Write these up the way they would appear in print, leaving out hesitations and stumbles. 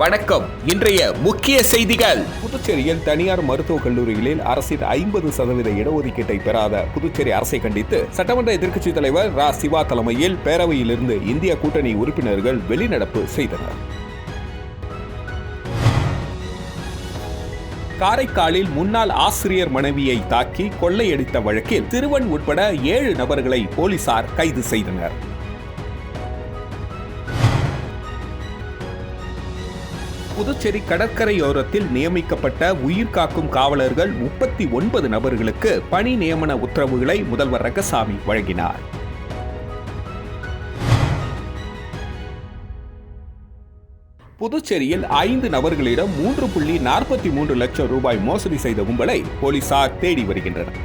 வணக்கம். இன்றைய முக்கிய செய்திகள். புதுச்சேரியில் தனியார் மருத்துவக் கல்லூரிகளில் அரசின் 50% இடஒதுக்கீட்டை பெறாத புதுச்சேரி அரசை கண்டித்து சட்டமன்ற எதிர்க்கட்சித் தலைவர் ரா. சிவா தலைமையில் பேரவையிலிருந்து இந்திய கூட்டணி உறுப்பினர்கள் வெளிநடப்பு செய்தனர். காரைக்காலில் முன்னாள் ஆசிரியர் மனைவியை தாக்கி கொள்ளையடித்த வழக்கில் சிறுவன் உட்பட 7 நபர்களை போலீசார் கைது செய்தனர். புதுச்சேரி கடற்கரையோரத்தில் நியமிக்கப்பட்ட உயிர்காக்கும் காவலர்கள் 39 நபர்களுக்கு பணி நியமன உத்தரவுகளை முதல்வர் ரங்கசாமி வழங்கினார். புதுச்சேரியில் 5 நபர்களிடம் 3.43 லட்சம் ரூபாய் மோசடி செய்த கும்பலை போலீசார் தேடி வருகின்றனர்.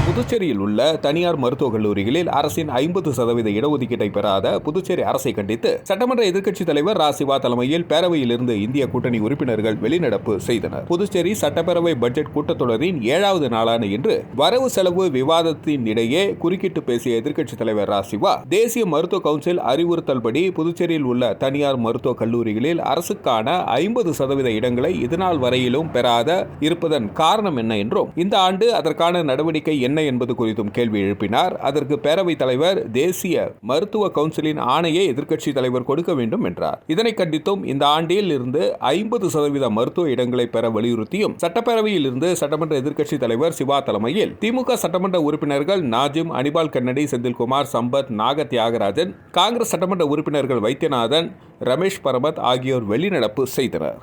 புதுச்சேரியில் உள்ள தனியார் மருத்துவக் கல்லூரிகளில் அரசின் 50% இடஒதுக்கீட்டை பெறாத புதுச்சேரி அரசை கண்டித்து சட்டமன்ற எதிர்க்கட்சித் தலைவர் ரா. சிவா தலைமையில் பேரவையிலிருந்து இந்திய கூட்டணி உறுப்பினர்கள் வெளிநடப்பு செய்தனர். புதுச்சேரி சட்டப்பேரவை பட்ஜெட் கூட்டத்தொடரின் 7வது நாளான இன்று வரவு செலவு விவாதத்தின் இடையே குறுக்கிட்டு பேசிய எதிர்க்கட்சித் தலைவர் ரா. சிவா, தேசிய மருத்துவ கவுன்சில் அறிவுறுத்தல்படி புதுச்சேரியில் உள்ள தனியார் மருத்துவக் கல்லூரிகளில் அரசுக்கான 50% இடங்களை இதுநாள் வரையிலும் பெறாத இருப்பதன் காரணம் என்ன என்றும், இந்த ஆண்டு அதற்கான நடவடிக்கை என்ன என்பது குறித்தும் கேள்வி எழுப்பினார். அதற்கு பேரவைத் தலைவர் தேசிய மருத்துவ கவுன்சிலின் ஆணையை எதிர்க்கட்சித் தலைவர் கொடுக்க வேண்டும் என்றார். இதனை கண்டித்தும் இந்த ஆண்டில் இருந்து 50% மருத்துவ இடங்களை பெற வலியுறுத்தியும் சட்டப்பேரவையில் இருந்து சட்டமன்ற எதிர்க்கட்சித் தலைவர் சிவா தலைமையில் திமுக சட்டமன்ற உறுப்பினர்கள் நாஜிம், அனிபால் கன்னடி, செந்தில்குமார், சம்பத், நாக தியாகராஜன், காங்கிரஸ் சட்டமன்ற உறுப்பினர்கள் வைத்தியநாதன், ரமேஷ் பரமத் ஆகியோர் வெளிநடப்பு செய்தனர்.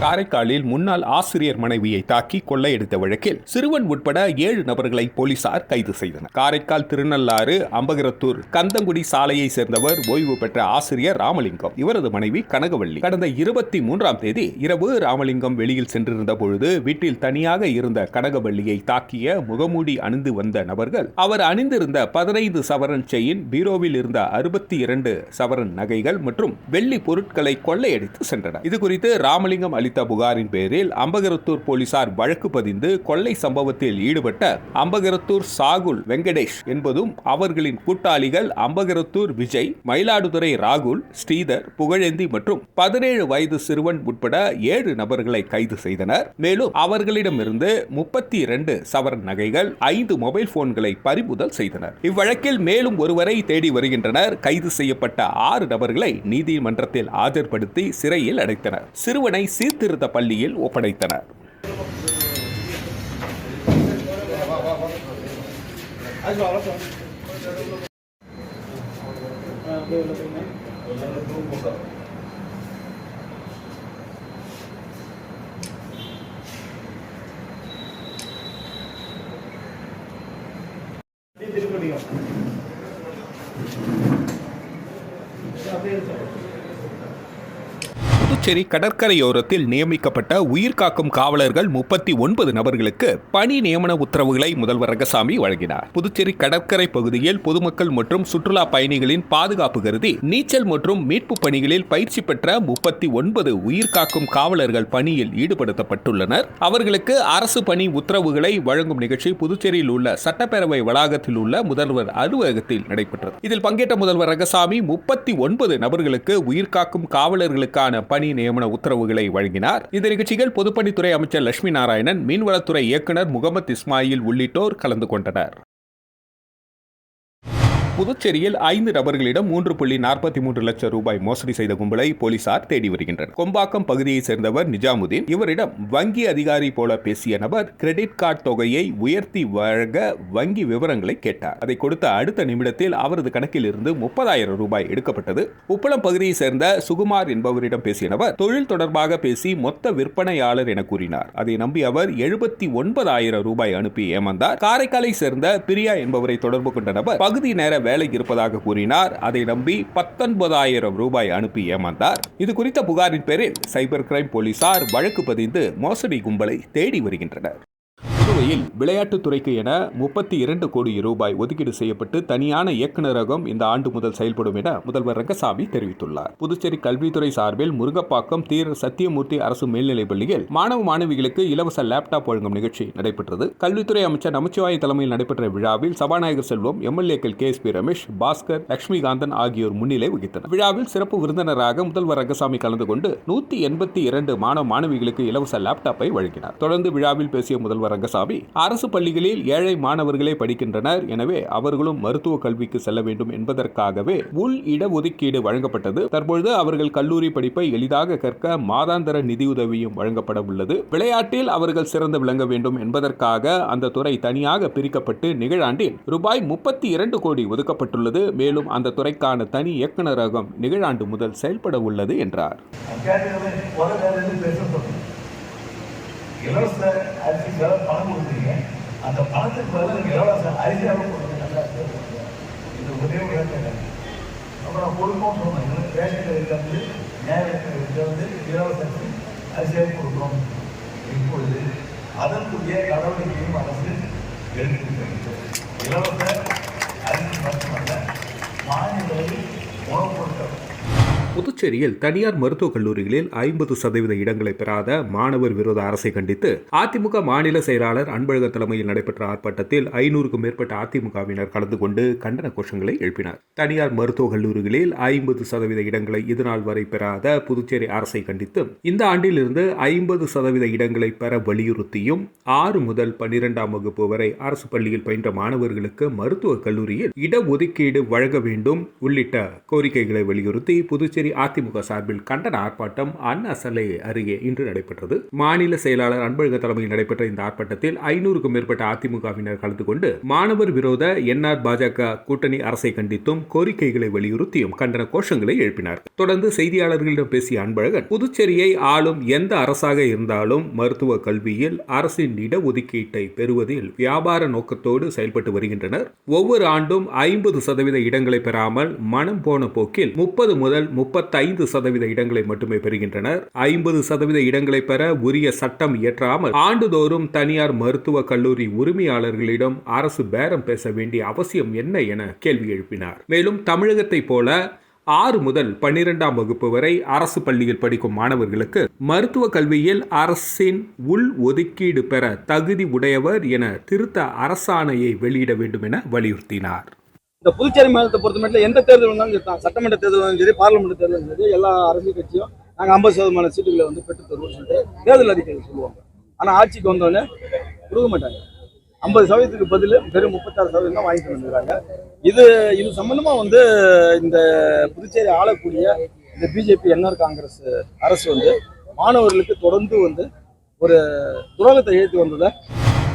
காரைக்காலில் முன்னாள் ஆசிரியர் மனைவியை தாக்கி கொள்ளையடித்த வழக்கில் சிறுவன் உட்பட 7 நபர்களை போலீசார் கைது செய்தனர். காரைக்கால் திருநள்ளாறு அம்பகரத்தூர் கந்தங்குடி சாலையை சேர்ந்தவர் ஓய்வு பெற்ற ஆசிரியர் ராமலிங்கம். இவரது மனைவி கனகவள்ளி. கடந்த 23ஆம் தேதி இரவு ராமலிங்கம் வெளியில் சென்றிருந்த பொழுது வீட்டில் தனியாக இருந்த கனகவள்ளியை தாக்கிய முகமூடி அணிந்து வந்த நபர்கள் அவர் அணிந்திருந்த 15 சவரன் செயின், பீரோவில் இருந்த 62 சவரன் நகைகள் மற்றும் வெள்ளி பொருட்களை கொள்ளையடித்து சென்றனர். இதுகுறித்து ராமலிங்கம் புகாரின் பேரில் அம்பகரத்தூர் போலீசார் வழக்கு பதிந்து கொள்ளை சம்பவத்தில் ஈடுபட்ட அம்பகரத்தூர் சாகுல் வெங்கடேஷ் என்பதும் அவர்களின் கூட்டாளிகள் அம்பகரத்தூர் விஜய், மயிலாடுதுறை ராகுல், ஸ்ரீதர், புகழேந்தி மற்றும் 17 வயது சிறுவன் உட்பட 7 நபர்களை கைது செய்தனர். மேலும் அவர்களிடமிருந்து 32 சவரன் நகைகள், 5 மொபைல் போன்களை பறிமுதல் செய்தனர். இவ்வழக்கில் மேலும் ஒருவரை தேடி வருகின்றனர். கைது செய்யப்பட்ட 6 நபர்களை நீதிமன்றத்தில் ஆஜர்படுத்தி சிறையில் அடைத்தனர். சிறுவனை சீர்திருத்த பள்ளியில் ஒப்படைத்தனர். புதுச்சேரி கடற்கரையோரத்தில் நியமிக்கப்பட்ட உயிர்காக்கும் காவலர்கள் 39 நபர்களுக்கு பணி நியமன உத்தரவுகளை முதல்வர் ரங்கசாமி வழங்கினார். புதுச்சேரி கடற்கரை பகுதியில் பொதுமக்கள் மற்றும் சுற்றுலா பயணிகளின் பாதுகாப்பு கருதி நீச்சல் மற்றும் மீட்பு பணிகளில் பயிற்சி பெற்ற 39 உயிர்காக்கும் காவலர்கள் பணியில் ஈடுபடுத்தப்பட்டுள்ளனர். அவர்களுக்கு அரசு பணி உத்தரவுகளை வழங்கும் நிகழ்ச்சி புதுச்சேரியில் உள்ள சட்டப்பேரவை வளாகத்தில் உள்ள முதல்வர் அலுவலகத்தில் நடைபெற்றது. இதில் பங்கேற்ற முதல்வர் ரங்கசாமி 39 நபர்களுக்கு உயிர்காக்கும் காவலர்களுக்கான பணி நியமன உத்தரவுகளை வழங்கினார். இந்த நிகழ்ச்சியில் பொதுப்பணித்துறை அமைச்சர் லட்சுமி நாராயணன், மீன்வளத்துறை இயக்குநர் முகமது இஸ்மாயில் உள்ளிட்டோர் கலந்து கொண்டனர். புதுச்சேரியில் 5 நபர்களிடம் 3.43 லட்சம் ரூபாய் மோசடி செய்த கும்பலை போலீசார் தேடி வருகின்றனர். கொம்பாக்கம் பகுதியை சேர்ந்தவர் நிஜாமுதீன். இவரிடம் வங்கி அதிகாரி போல பேசிய நபர் கிரெடிட் கார்டு தொகையை உயர்த்தி வழங்க வங்கி விவரங்களை கேட்டார். அதை கொடுத்த அடுத்த நிமிடத்தில் அவரது கணக்கில் இருந்து 30,000 ரூபாய் எடுக்கப்பட்டது. உப்பளம் பகுதியை சேர்ந்த சுகுமார் என்பவரிடம் பேசிய நபர் தொழில் தொடர்பாக பேசி மொத்த விற்பனையாளர் என கூறினார். அதை நம்பி அவர் 79,000 ரூபாய் அனுப்பி ஏமாந்தார். காரைக்காலை சேர்ந்த பிரியா என்பவரை தொடர்பு கொண்ட நபர் பகுதி நேர வேலை இருப்பதாக கூறினார். அதை நம்பி 19,000 ரூபாய் அனுப்பி ஏமாந்தார். இது குறித்த புகாரின் பேரில் சைபர் கிரைம் போலீசார் வழக்கு பதிந்து மோசடி கும்பலை தேடி வருகின்றனர். கோவையில் விளையாட்டுத்துறைக்கு என 32 கோடி ரூபாய் ஒதுக்கீடு செய்யப்பட்டு தனியான இயக்குநரகம் இந்த ஆண்டு முதல் செயல்படும் என முதல்வர் ரங்கசாமி தெரிவித்துள்ளார். புதுச்சேரி கல்வித்துறை சார்பில் முருகப்பாக்கம் தீர சத்தியமூர்த்தி அரசு மேல்நிலைப் பள்ளியில் மாணவ மாணவிகளுக்கு இலவச லேப்டாப் வழங்கும் நிகழ்ச்சி நடைபெற்றது. கல்வித்துறை அமைச்சர் நமச்சிவாய தலைமையில் நடைபெற்ற விழாவில் சபாநாயகர் செல்வம், எம்எல்ஏக்கள் KSP ரமேஷ், பாஸ்கர், லட்சுமிகாந்தன் ஆகியோர் முன்னிலை வகித்தனர். விழாவில் சிறப்பு விருந்தினராக முதல்வர் ரங்கசாமி கலந்து கொண்டு 182 மாணவ மாணவிகளுக்கு இலவச லேப்டாப்பை வழங்கினார். தொடர்ந்து விழாவில் பேசிய முதல்வர் ரங்கசாமி, அரசு பள்ளிகளில் ஏழை மாணவர்களே படிக்கின்றனர், எனவே அவர்களும் மருத்துவ கல்விக்கு செல்ல வேண்டும் என்பதற்காகவே உள் இடஒதுக்கீடு வழங்கப்பட்டது. தற்பொழுது அவர்கள் கல்லூரி படிப்பை எளிதாக கற்க மாதாந்திர நிதியுதவியும் வழங்கப்பட உள்ளது. விளையாட்டில் அவர்கள் சிறந்து விளங்க வேண்டும் என்பதற்காக அந்த துறை தனியாக பிரிக்கப்பட்டு நிகழாண்டில் ரூபாய் 32 கோடி ஒதுக்கப்பட்டுள்ளது. மேலும் அந்த துறைக்கான தனி இயக்குநரகம் நிகழாண்டு முதல் செயல்பட உள்ளது என்றார். இலவச அரிசிக்காக பணம் கொடுக்குறீங்க, அந்த பணத்துக்கு பதில் இலவச அரிசியாக கொடுக்குறீங்க. இது ஒரே ஒரு அப்புறம் கொடுக்கணும்னு சொன்னாங்க. ரேஷன் கடையில் வந்து நேரத்தில் வந்து இலவச அரிசியாக கொடுக்குறோம். இப்பொழுது அதற்குரிய நடவடிக்கையும் அரசு எடுத்துக்கிறது. இலவச அரிசி மட்டுமல்ல, மாநில உணவுப் பொருட்கள். புதுச்சேரியில் தனியார் மருத்துவக் கல்லூரிகளில் 50% இடங்களை பெறாத மாணவர் விரோத அரசை கண்டித்து அதிமுக மாநில செயலாளர் அன்பழகன் தலைமையில் நடைபெற்ற ஆர்ப்பாட்டத்தில் 500க்கும் மேற்பட்ட அதிமுகவினர் கலந்து கொண்டு கண்டன கோஷங்களை எழுப்பினர். தனியார் மருத்துவக் கல்லூரிகளில் 50% இடங்களை இதுநாள் வரை பெறாத புதுச்சேரி அரசை கண்டித்தும் இந்த ஆண்டிலிருந்து 50% இடங்களை பெற வலியுறுத்தியும் 6 முதல் 12ஆம் வகுப்பு வரை அரசு பள்ளியில் பயின்ற மாணவர்களுக்கு மருத்துவக் கல்லூரியில் இடஒதுக்கீடு வழங்க வேண்டும் உள்ளிட்ட கோரிக்கைகளை வலியுறுத்தி புதுச்சேரி அதிமுக சார்பில் கண்டன ஆர்ப்பாட்டம் அண்ணா சாலை அருகே இன்று நடைபெற்றது. மாநில செயலாளர் அன்பழகன் தலைமையில் நடைபெற்ற இந்த ஆர்ப்பாட்டத்தில் 500க்கும் மேற்பட்ட அதிமுகவினர் கலந்து கொண்டு மாணவர் விரோத என்ஆர் பாஜக கூட்டணி அரசை கண்டித்தும் கோரிக்கைகளை வலியுறுத்தியும் கண்டன கோஷங்களை எழுப்பினார். தொடர்ந்து செய்தியாளர்களிடம் பேசிய அன்பழகன், புதுச்சேரியை ஆளும் எந்த அரசாக இருந்தாலும் மருத்துவ கல்வியில் அரசின் இடஒதுக்கீட்டை பெறுவதில் வியாபார நோக்கத்தோடு செயல்பட்டு வருகின்றனர். ஒவ்வொரு ஆண்டும் 50% இடங்களை பெறாமல் மனம் போன போக்கில் 30 முதல் 35% இடங்களை மட்டுமே பெறுகின்றனர். 50% இடங்களை பெற உரிய சட்டம் இயற்றாமல் ஆண்டுதோறும் தனியார் மருத்துவ கல்லூரி உரிமையாளர்களிடம் அரசு பேரம் பேச வேண்டிய அவசியம் என்ன என கேள்வி எழுப்பினார். மேலும் தமிழகத்தை போல 6 முதல் 12ஆம் வகுப்பு வரை அரசு பள்ளியில் படிக்கும் மாணவர்களுக்கு மருத்துவ கல்வியில் அரசின் உள் ஒதுக்கீடு பெற தகுதி உடையவர் என திருத்த அரசாணையை வெளியிட வேண்டும் என வலியுறுத்தினார். இந்த புதுச்சேரி மாநிலத்தை பொறுத்த மட்டும் எந்த தேர்தல் வந்தாலும் சரி, சட்டமன்ற தேர்தல் வந்தாலும் சரி, பார்லிமெண்ட் தேர்தல் சரி, எல்லா அரசியல் கட்சியும் நாங்கள் 50% சீட்டுகளை வந்து பெற்று தருவோம்னு சொல்லிட்டு தேர்தல் அறிக்கைகள் சொல்லுவாங்க. ஆனால் ஆட்சிக்கு வந்தோடனே கொடுக்க மாட்டாங்க. 50% பதில் வெறும் 36% தான் வாங்கிட்டு வந்துக்கிறாங்க. இது சம்பந்தமா வந்து இந்த புதுச்சேரி ஆளக்கூடிய இந்த பிஜேபி என்ஆர் காங்கிரஸ் அரசு வந்து மாணவர்களுக்கு தொடர்ந்து வந்து ஒரு துரோகத்தை ஏற்றி வந்ததை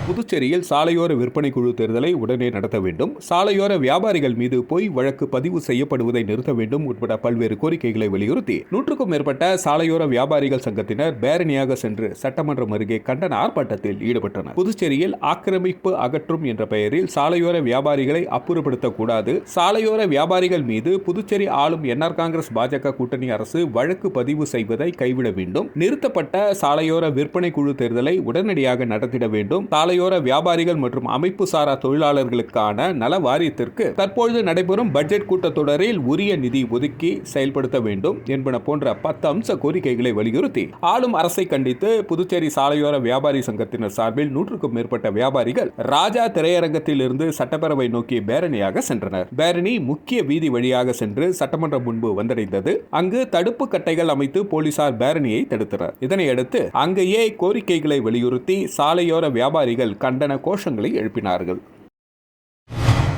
புதுச்சேரியில் சாலையோர விற்பனை குழு தேர்தலை உடனே நடத்த வேண்டும், சாலையோர வியாபாரிகள் மீது பொய் வழக்கு பதிவு செய்யப்படுவதை நிறுத்த வேண்டும் உட்பட பல்வேறு கோரிக்கைகளை வலியுறுத்தி 100க்கும் மேற்பட்ட சாலையோர வியாபாரிகள் சங்கத்தினர் பேரணியாக சென்று சட்டமன்றம் அருகே கண்டன ஆர்ப்பாட்டத்தில் ஈடுபட்டனர். புதுச்சேரியில் ஆக்கிரமிப்பு அகற்றும் என்ற பெயரில் சாலையோர வியாபாரிகளை அப்புறப்படுத்தக்கூடாது, சாலையோர வியாபாரிகள் மீது புதுச்சேரி ஆளும் என்ஆர் காங்கிரஸ் பாஜக கூட்டணி அரசு வழக்கு பதிவு செய்வதை கைவிட வேண்டும், நிறுத்தப்பட்ட சாலையோர விற்பனை குழு தேர்தலை உடனடியாக நடத்திட வேண்டும், சாலையோர வியாபாரிகள் மற்றும் அமைப்பு சாரா தொழிலாளர்களுக்கான நல வாரியத்திற்கு தற்பொழுது நடைபெறும் பட்ஜெட் கூட்டத்தொடரில் உரிய நிதி ஒதுக்கி செயல்படுத்த வேண்டும் என்பன போன்ற 10 அம்ச கோரிக்கைகளை வலியுறுத்தி ஆளும் அரசை கண்டித்து புதுச்சேரி சாலையோர வியாபாரி சங்கத்தினர் சார்பில் 100க்கும் மேற்பட்ட வியாபாரிகள் ராஜா திரையரங்கத்தில் இருந்து சட்டப்பேரவை நோக்கி பேரணியாக சென்றனர். பேரணி முக்கிய வீதி வழியாக சென்று சட்டமன்றம் முன்பு வந்தடைந்தது. அங்கு தடுப்பு கட்டைகள் அமைத்து போலீசார் பேரணியை தடுத்தனர். இதனையடுத்து அங்கேயே கோரிக்கைகளை வலியுறுத்தி சாலையோர வியாபாரிகள் கண்டன கோஷங்களை எழுப்பினார்கள்.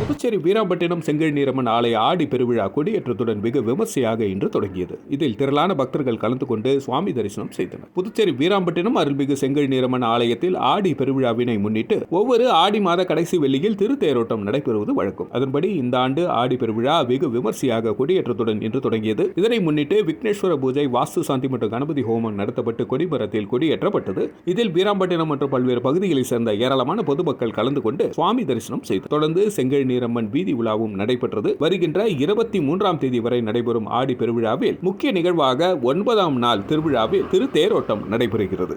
புதுச்சேரி வீராம்பட்டினம் செங்கல் நீரம்மன் ஆலய ஆடி பெருவிழா கொடியேற்றத்துடன் வெகு விமர்சையாக இன்று தொடங்கியது. இதில் திரளான பக்தர்கள் கலந்து கொண்டு சுவாமி தரிசனம் செய்தனர். புதுச்சேரி வீராம்பட்டினம் அருள்மிகு செங்கல் நீரம்மன் ஆலயத்தில் ஆடி பெருவிழாவினை முன்னிட்டு ஒவ்வொரு ஆடி மாத கடைசி வெள்ளியில் திருத்தேரோட்டம் நடைபெறுவது வழக்கம். அதன்படி இந்த ஆண்டு ஆடி பெருவிழா வெகு விமர்சையாக கொடியேற்றத்துடன் இன்று தொடங்கியது. இதனை முன்னிட்டு விக்னேஸ்வர பூஜை, வாஸ்து சாந்தி மற்றும் கணபதி ஹோமம் நடத்தப்பட்டு கொடிமரத்தில் கொடியேற்றப்பட்டது. இதில் வீராம்பட்டினம் மற்றும் பல்வேறு பகுதிகளைச் சேர்ந்த ஏராளமான பொதுமக்கள் கலந்து கொண்டு சுவாமி தரிசனம் செய்தனர். தொடர்ந்து செங்கல் நீரம்மன் வீதி உலாவும் நடைபெற்றது. வருகின்ற 23ஆம் தேதி வரை நடைபெறும் ஆடி பெருவிழாவில் முக்கிய நிகழ்வாக 9ஆம் நாள் திருவிழாவில் திருத்தேரோட்டம் நடைபெறுகிறது.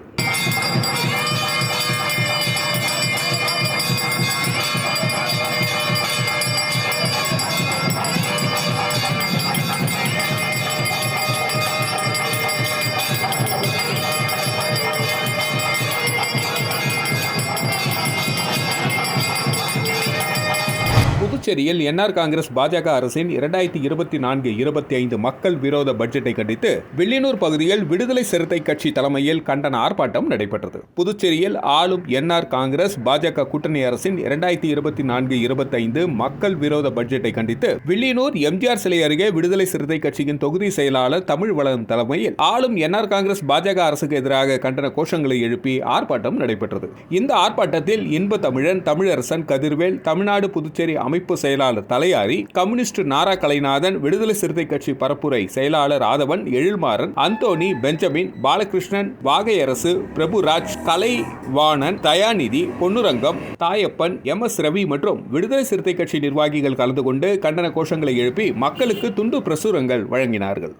புதுச்சேரியில் என்ஆர் காங்கிரஸ் பாஜக அரசின் 2024-25 மக்கள் விரோத பட்ஜெட்டை கண்டித்து வில்லியனூர் பகுதியில் விடுதலை சிறுத்தை கட்சி தலைமையில் கண்டன ஆர்ப்பாட்டம் நடைபெற்றது. புதுச்சேரியில் ஆளும் என்ஆர் காங்கிரஸ் பாஜக கூட்டணி அரசின் 2024-25 மக்கள் விரோத பட்ஜெட்டை கண்டித்து வில்லியனூர் எம்ஜிஆர் சிலை அருகே விடுதலை சிறுத்தை கட்சியின் தொகுதி செயலாளர் தமிழ்வளவன் தலைமையில் ஆளும் என்ஆர் காங்கிரஸ் பாஜக அரசுக்கு எதிராக கண்டன கோஷங்களை எழுப்பி ஆர்ப்பாட்டம் நடைபெற்றது. இந்த ஆர்ப்பாட்டத்தில் இன்ப தமிழன், தமிழரசன், கதிர்வேல், தமிழ்நாடு புதுச்சேரி அமைப்பு செயலாளர் தலையாரி, கம்யூனிஸ்ட் நாரா கலைநாதன், விடுதலை சிறுத்தை கட்சி பரப்புரை செயலாளர் ஆதவன், எழில்மாறன், அந்தோணி, பெஞ்சமின், பாலகிருஷ்ணன், வாகையரசு, பிரபுராஜ், கலைவாணன், தயாநிதி, பொன்னுரங்கம், தாயப்பன், MS ரவி மற்றும் விடுதலை சிறுத்தை கட்சி நிர்வாகிகள் கலந்து கொண்டு கண்டன கோஷங்களை எழுப்பி மக்களுக்கு துண்டு பிரசுரங்கள் வழங்கினார்கள்.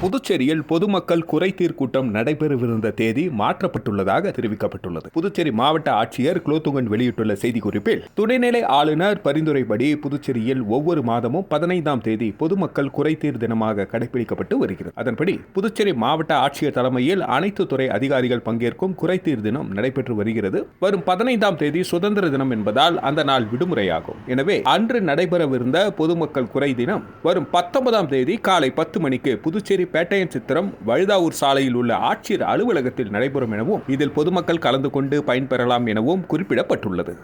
புதுச்சேரியில் பொதுமக்கள் குறைதீர் கூட்டம் நடைபெறவிருந்த தேதி மாற்றப்பட்டுள்ளதாக தெரிவிக்கப்பட்டுள்ளது. புதுச்சேரி மாவட்ட ஆட்சியர் குலோத்துங்கன் வெளியிட்டுள்ள செய்திக்குறிப்பில், துணைநிலை ஆளுநர் பரிந்துரைப்படி புதுச்சேரியில் ஒவ்வொரு மாதமும் 15ஆம் தேதி பொதுமக்கள் குறைதீர் தினமாக கடைபிடிக்கப்பட்டு வருகிறது. அதன்படி புதுச்சேரி மாவட்ட ஆட்சியர் தலைமையில் அனைத்து துறை அதிகாரிகள் பங்கேற்கும் குறைதீர் தினம் நடைபெற்று வருகிறது. வரும் 15ஆம் தேதி சுதந்திர தினம் என்பதால் அந்த நாள் விடுமுறையாகும். எனவே அன்று நடைபெறவிருந்த பொதுமக்கள் குறை தினம் வரும் 19ஆம் தேதி காலை 10 மணிக்கு புதுச்சேரி பேட்டையன் சித்திரம் வழுதாவூர் சாலையில் உள்ள ஆட்சியர் அலுவலகத்தில் நடைபெறும் எனவும் இதில் பொதுமக்கள் கலந்து கொண்டு பயன்பெறலாம் எனவும் குறிப்பிடப்பட்டுள்ளது.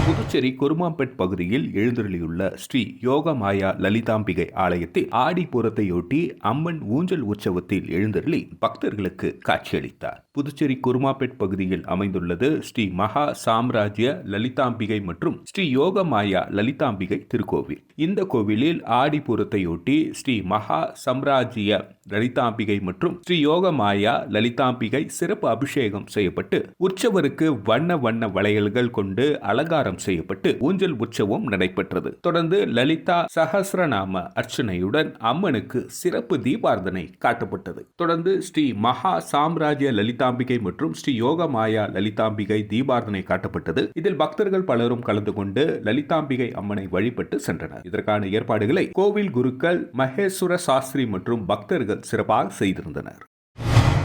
புதுச்சேரி குருமாம்பேட் பகுதியில் எழுந்தருளியுள்ள ஸ்ரீ யோகமாயா லலிதாம்பிகை ஆலயத்தில் ஆடிப்பூரத்தையொட்டி அம்மன் ஊஞ்சல் உற்சவத்தில் எழுந்தருளி பக்தர்களுக்கு காட்சியளித்தார். புதுச்சேரி குருமாம்பேட் பகுதியில் அமைந்துள்ளது ஸ்ரீ மகா சாம்ராஜ்ய லலிதாம்பிகை மற்றும் ஸ்ரீ யோகமாயா லலிதாம்பிகை திருக்கோவில். இந்த கோவிலில் ஆடிப்பூரத்தையொட்டி ஸ்ரீ மகா சாம்ராஜ்ய லலிதாம்பிகை மற்றும் ஸ்ரீ யோகமாயா லலிதாம்பிகை சிறப்பு அபிஷேகம் செய்யப்பட்டு உற்சவருக்கு வண்ண வண்ண வளையல்கள் கொண்டு அலங்காரம் செய்யப்பட்டு ஊஞ்சல் உற்சவம் நடைபெற்றது. தொடர்ந்து லலிதா சஹஸ்ரநாம அர்ச்சனையுடன் அம்மனுக்கு சிறப்பு தீபார்த்தனை காட்டப்பட்டது. தொடர்ந்து ஸ்ரீ மகா சாம்ராஜ்ய லலிதாம்பிகை மற்றும் ஸ்ரீ யோகமாயா லலிதாம்பிகை தீபார்த்தனை காட்டப்பட்டது. இதில் பக்தர்கள் பலரும் கலந்து கொண்டு லலிதாம்பிகை அம்மனை வழிபட்டு சென்றனர். இதற்கான ஏற்பாடுகளை கோவில் குருக்கள் மகேஸ்வர சாஸ்திரி மற்றும் பக்தர்கள் சிறப்பாக செய்திருந்தனர்.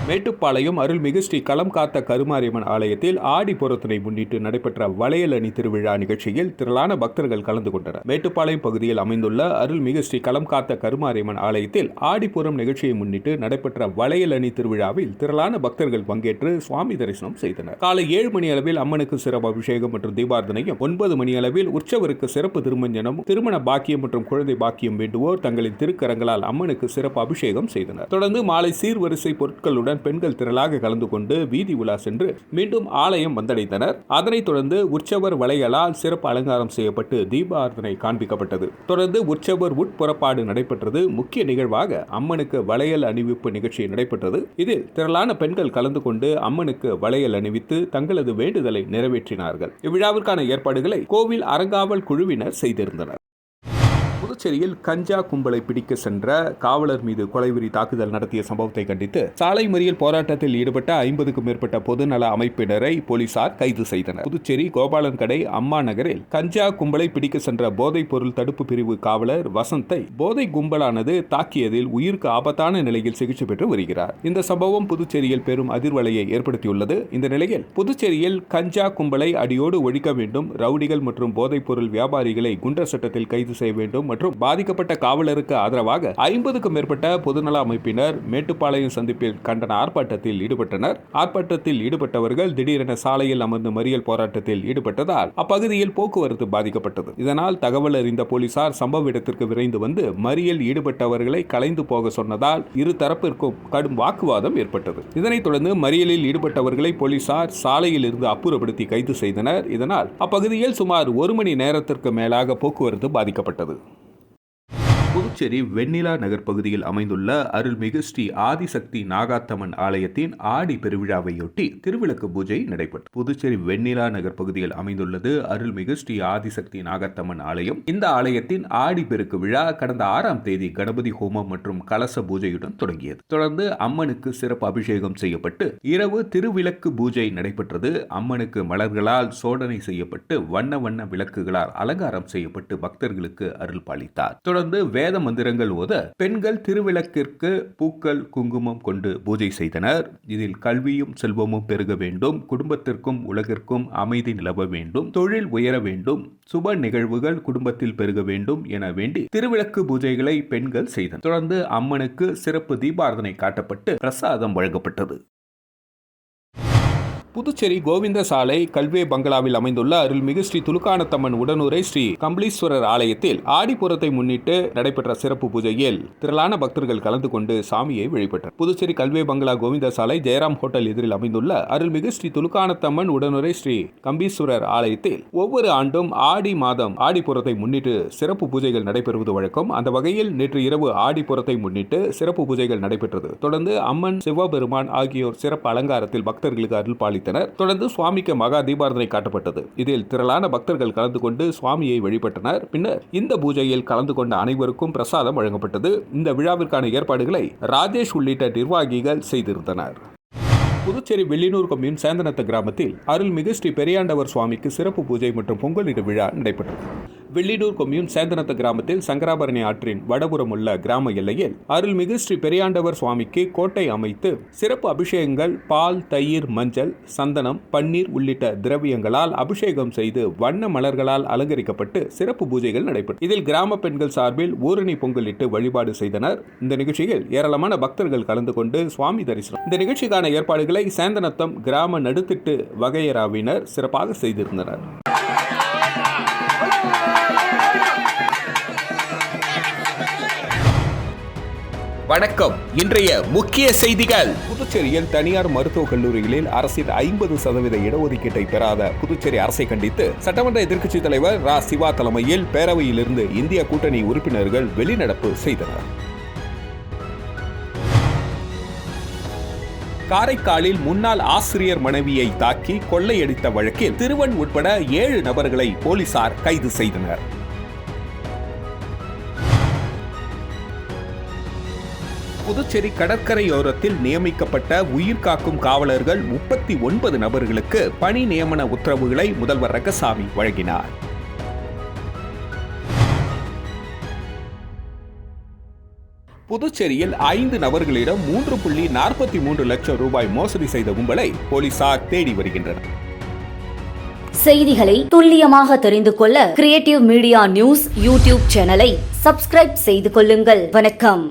மேட்டுப்பாளையம் அருள்மிகு ஸ்ரீ களம் காத்த கருமாரியம்மன் ஆலயத்தில் ஆடிப்பூரத்தினை முன்னிட்டு நடைபெற்ற வளையல் அணி திருவிழா நிகழ்ச்சியில் திரளான பக்தர்கள் கலந்து கொண்டனர். மேட்டுப்பாளையம் பகுதியில் அமைந்துள்ள அருள்மிகு ஸ்ரீ களம் காத்த கருமாரியம்மன் ஆலயத்தில் ஆடிப்பூரம் நிகழ்ச்சியை முன்னிட்டு நடைபெற்ற வளையல் அணி திருவிழாவில் திரளான பக்தர்கள் பங்கேற்று சுவாமி தரிசனம் செய்தனர். காலை 7 மணி அளவில் அம்மனுக்கு சிறப்பு அபிஷேகம் மற்றும் தீபார்த்தனையும், 9 மணி அளவில் உற்சவருக்கு சிறப்பு திருமஞ்சனமும், திருமண பாக்கியம் மற்றும் குழந்தை பாக்கியம் வேண்டுவோர் தங்களின் திருக்கரங்களால் அம்மனுக்கு சிறப்பு அபிஷேகம் செய்தனர். தொடர்ந்து மாலை சீர்வரிசை பொருட்களுடன் பெண்கள் திரளாக கலந்து கொண்டு வீதி உலா சென்று மீண்டும் ஆலயம் வந்தடைந்தனர். அதனைத் தொடர்ந்து உற்சவர் வளையலால் சிறப்பு அலங்காரம் செய்யப்பட்டு தீபார்த்தனை காண்பிக்கப்பட்டது. தொடர்ந்து உற்சவர் உட்புறப்பாடு நடைபெற்றது. முக்கிய நிகழ்வாக அம்மனுக்கு வளையல் அணிவிப்பு நிகழ்ச்சி நடைபெற்றது. இதில் திரளான பெண்கள் கலந்து கொண்டு அம்மனுக்கு வளையல் அணிவித்து தங்களது வேண்டுதலை நிறைவேற்றினார்கள். இவ்விழாவிற்கான ஏற்பாடுகளை கோவில் அறங்காவல் குழுவினர் செய்திருந்தனர். புதுச்சேரியில் கஞ்சா கும்பலை பிடிக்க சென்ற காவலர் மீது கொலைவெறி தாக்குதல் நடத்திய சம்பவத்தை கண்டித்து சாலை மறியல் போராட்டத்தில் ஈடுபட்ட 50க்கும் மேற்பட்ட பொதுநல அமைப்பினரை போலீசார் கைது செய்தனர். புதுச்சேரி கோபாலன் கடை அம்மா நகரில் கஞ்சா கும்பலை பிடிக்க சென்ற போதைப் பொருள் தடுப்பு பிரிவு காவலர் வசந்தை போதை கும்பலானது தாக்கியதில் உயிருக்கு ஆபத்தான நிலையில் சிகிச்சை பெற்று வருகிறார். இந்த சம்பவம் புதுச்சேரியில் பெரும் அதிர்வலையை ஏற்படுத்தியுள்ளது. இந்த நிலையில் புதுச்சேரியில் கஞ்சா கும்பலை அடியோடு ஒழிக்க வேண்டும், ரவுடிகள் மற்றும் போதைப் பொருள் வியாபாரிகளை குண்டர் சட்டத்தில் கைது செய்ய வேண்டும் மற்றும் பாதிக்கப்பட்ட காவலருக்கு ஆதரவாக 50க்கும் மேற்பட்ட பொதுநல அமைப்பினர் மேட்டுப்பாளையம் சந்திப்பில் கண்டன ஆர்ப்பாட்டத்தில் ஈடுபட்டனர். ஆர்ப்பாட்டத்தில் ஈடுபட்டவர்கள் திடீரென சாலையில் அமர்ந்து மறியல் போராட்டத்தில் ஈடுபட்டதால் அப்பகுதியில் போக்குவரத்து பாதிக்கப்பட்டது. இதனால் தகவல் அறிந்த போலீசார் சம்பவ இடத்திற்கு விரைந்து வந்து மறியல் ஈடுபட்டவர்களை கலைந்து போக சொன்னதால் இரு தரப்பிற்கும் கடும் வாக்குவாதம் ஏற்பட்டது. இதனைத் தொடர்ந்து மறியலில் ஈடுபட்டவர்களை போலீசார் சாலையில் இருந்து அப்புறப்படுத்தி கைது செய்தனர். இதனால் அப்பகுதியில் சுமார் 1 மணி நேரத்திற்கு மேலாக போக்குவரத்து பாதிக்கப்பட்டது. புதுச்சேரி வெண்ணிலா நகர் பகுதியில் அமைந்துள்ள அருள்மிகு ஸ்ரீ ஆதிசக்தி நாகாத்தம்மன் ஆலயத்தின் ஆடி பெருவிழாவையொட்டி திருவிளக்கு பூஜை நடைபெற்றது. புதுச்சேரி வெண்ணிலா நகர் பகுதியில் அமைந்துள்ளது அருள்மிகு ஸ்ரீ ஆதிசக்தி நாகாத்தம்மன் ஆலயம். இந்த ஆலயத்தின் ஆடி பெருக்கு விழா கடந்த 6ஆம் தேதி கணபதி ஹோமம் மற்றும் கலச பூஜையுடன் தொடங்கியது. தொடர்ந்து அம்மனுக்கு சிறப்பு அபிஷேகம் செய்யப்பட்டு இரவு திருவிளக்கு பூஜை நடைபெற்றது. அம்மனுக்கு மலர்களால் சோதனை செய்யப்பட்டு வண்ண வண்ண விளக்குகளால் அலங்காரம் செய்யப்பட்டு பக்தர்களுக்கு அருள் பாலித்தார். தொடர்ந்து வேத மந்திரங்கள் ஓத பெண்கள் திருவிளக்கிற்கு பூக்கள் குங்குமம் கொண்டு பூஜை செய்தனர். இதில் கல்வியும் செல்வமும் பெருக வேண்டும், குடும்பத்திற்கும் உலகிற்கும் அமைதி நிலவ வேண்டும், தொழில் உயர வேண்டும், சுப நிகழ்வுகள் குடும்பத்தில் பெருக வேண்டும் என வேண்டி திருவிளக்கு பூஜைகளை பெண்கள் செய்தனர். தொடர்ந்து அம்மனுக்கு சிறப்பு தீபாராதனை காட்டப்பட்டு பிரசாதம் வழங்கப்பட்டது. புதுச்சேரி கோவிந்த சாலை கல்வே பங்களாவில் அமைந்துள்ள அருள்மிகு ஸ்ரீ துலுக்கானத்தம்மன் உடனுரை ஸ்ரீ கம்பளீஸ்வரர் ஆலயத்தில் ஆடிப்பூரத்தை முன்னிட்டு நடைபெற்ற சிறப்பு பூஜையில் திரளான பக்தர்கள் கலந்து கொண்டு சாமியை வழிபட்டனர். புதுச்சேரி கல்வே பங்களா கோவிந்த சாலை ஜெயராம் ஹோட்டல் எதிரில் அமைந்துள்ள அருள்மிகு ஸ்ரீ துலுக்கானத்தம்மன் உடனுரை ஸ்ரீ கம்பீஸ்வரர் ஆலயத்தில் ஒவ்வொரு ஆண்டும் ஆடி மாதம் ஆடிப்பூரத்தை முன்னிட்டு சிறப்பு பூஜைகள் நடைபெறுவது வழக்கம். அந்த வகையில் நேற்று இரவு ஆடிப்பூரத்தை முன்னிட்டு சிறப்பு பூஜைகள் நடைபெற்றது. தொடர்ந்து அம்மன், சிவபெருமான் ஆகியோர் சிறப்பு அலங்காரத்தில் பக்தர்களுக்கு அருள் பாலித்தனர். தொடர்ந்து சுவாமிக்கு மகா தீபாராதனை காட்டப்பட்டது. இதில் திரளான பக்தர்கள் கலந்து கொண்டு சுவாமியை வழிபட்டனர். பின்னர் இந்த பூஜையில் கலந்து கொண்ட அனைவருக்கும் பிரசாதம் வழங்கப்பட்டது. இந்த விழாவிற்கான ஏற்பாடுகளை ராஜேஷ் உள்ளிட்ட நிர்வாகிகள் செய்திருந்தனர். புதுச்சேரி வெள்ளினூர் கொம்யூன் சேந்தனத்த கிராமத்தில் அருள்மிகு ஸ்ரீ பெரியாண்டவர் சுவாமிக்கு சிறப்பு பூஜை மற்றும் பொங்கலிடு விழா நடைபெற்றது. வெள்ளினூர் கொம்யூன் சேந்தனத்த கிராமத்தில் சங்கராபரணி ஆற்றின் வடபுறம் உள்ள கிராம எல்லையில் அருள்மிகு ஸ்ரீ பெரியாண்டவர் சுவாமிக்கு கோட்டை அமைத்து சிறப்பு அபிஷேகங்கள், பால், தயிர், மஞ்சள், சந்தனம், பன்னீர் உள்ளிட்ட திரவியங்களால் அபிஷேகம் செய்து வண்ண மலர்களால் அலங்கரிக்கப்பட்டு சிறப்பு பூஜைகள் நடைபெற்றது. இதில் கிராம பெண்கள் சார்பில் ஊரணி பொங்கலிட்டு வழிபாடு செய்தனர். இந்த நிகழ்ச்சியில் ஏராளமான பக்தர்கள் கலந்து கொண்டு சுவாமி தரிசனம். இந்த நிகழ்ச்சிக்கான ஏற்பாடுகளை சேந்தனத்தம் கிராம நடுத்திட்டு வகையராவினர் சிறப்பாக செய்திருந்தனர். வணக்கம். இன்றைய முக்கிய செய்திகள். புதுச்சேரியில் தனியார் மருத்துவக் கல்லூரிகளில் அரசின் 50% இடஒதுக்கீட்டை பெறாத புதுச்சேரி அரசை கண்டித்து சட்டமன்ற எதிர்க்கட்சித் தலைவர் ரா. சிவா தலைமையில் பேரவையிலிருந்து இந்திய கூட்டணி உறுப்பினர்கள் வெளிநடப்பு செய்தனர். காரைக்காலில் முன்னாள் ஆசிரியர் மனைவியை தாக்கி கொள்ளையடித்த வழக்கில் திருவன் உட்பட 7 நபர்களை போலீசார் கைது செய்தனர். புதுச்சேரி கடற்கரையோரத்தில் நியமிக்கப்பட்ட உயிர்காக்கும் காவலர்கள் 39 நபர்களுக்கு பணி நியமன உத்தரவுகளை முதல்வர் ரங்கசாமி வழங்கினார். புதுச்சேரியில் 5 நபர்களிடம் 3.43 லட்சம் ரூபாய் மோசடி செய்த கும்பலை போலீசார் தேடி வருகின்றனர். செய்திகளை துல்லியமாக தெரிந்து கொள்ள கிரியேட்டிவ் மீடியா நியூஸ் யூடியூப் சேனலை சப்ஸ்கிரைப் செய்து கொள்ளுங்கள். வணக்கம்.